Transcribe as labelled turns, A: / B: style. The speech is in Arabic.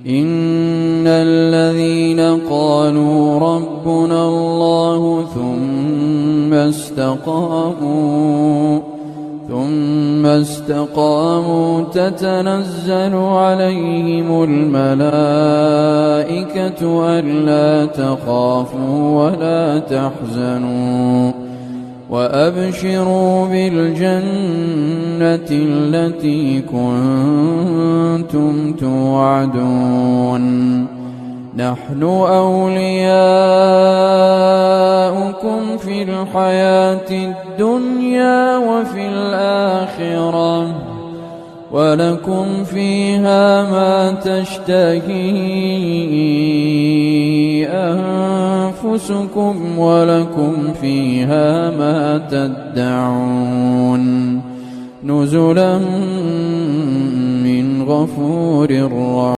A: إن الذين قالوا ربنا الله ثم استقاموا تتنزل عليهم الملائكة ألا تخافوا ولا تحزنوا وأبشروا بالجنة التي كنتم توعدون نحن أولياؤكم في الحياة الدنيا وفي الآخرة ولكم فيها ما تشتهي أنفسكم ولكم فيها ما تدعون نزلا من غفور رحيم.